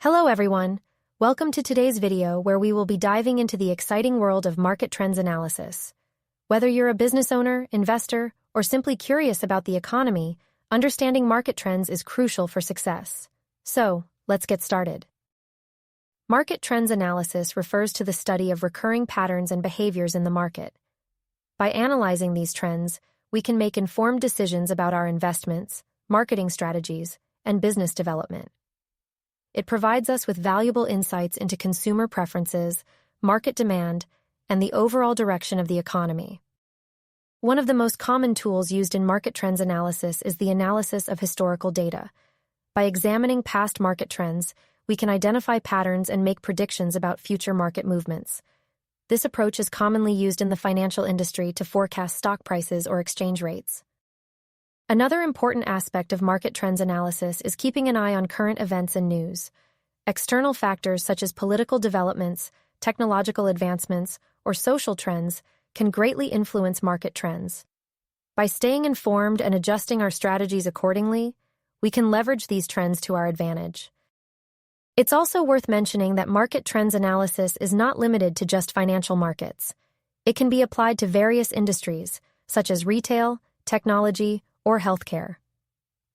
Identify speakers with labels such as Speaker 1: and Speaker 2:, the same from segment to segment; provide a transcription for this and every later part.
Speaker 1: Hello everyone! Welcome to today's video where we will be diving into the exciting world of market trends analysis. Whether you're a business owner, investor, or simply curious about the economy, understanding market trends is crucial for success. So, let's get started. Market trends analysis refers to the study of recurring patterns and behaviors in the market. By analyzing these trends, we can make informed decisions about our investments, marketing strategies, and business development. It provides us with valuable insights into consumer preferences, market demand, and the overall direction of the economy. One of the most common tools used in market trends analysis is the analysis of historical data. By examining past market trends, we can identify patterns and make predictions about future market movements. This approach is commonly used in the financial industry to forecast stock prices or exchange rates. Another important aspect of market trends analysis is keeping an eye on current events and news. External factors such as political developments, technological advancements, or social trends can greatly influence market trends. By staying informed and adjusting our strategies accordingly, we can leverage these trends to our advantage. It's also worth mentioning that market trends analysis is not limited to just financial markets. It can be applied to various industries, such as retail, technology, or healthcare.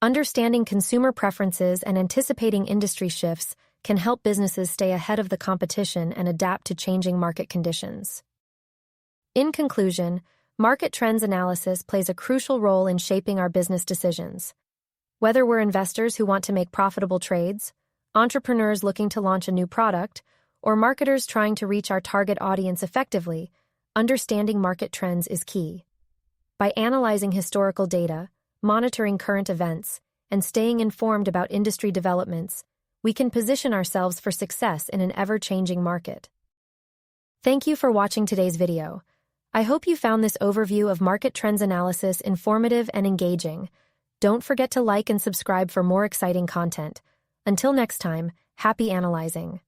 Speaker 1: Understanding consumer preferences and anticipating industry shifts can help businesses stay ahead of the competition and adapt to changing market conditions. In conclusion, market trends analysis plays a crucial role in shaping our business decisions. Whether we're investors who want to make profitable trades, entrepreneurs looking to launch a new product, or marketers trying to reach our target audience effectively, understanding market trends is key. By analyzing historical data, monitoring current events, and staying informed about industry developments, we can position ourselves for success in an ever-changing market. Thank you for watching today's video. I hope you found this overview of market trends analysis informative and engaging. Don't forget to like and subscribe for more exciting content. Until next time, happy analyzing.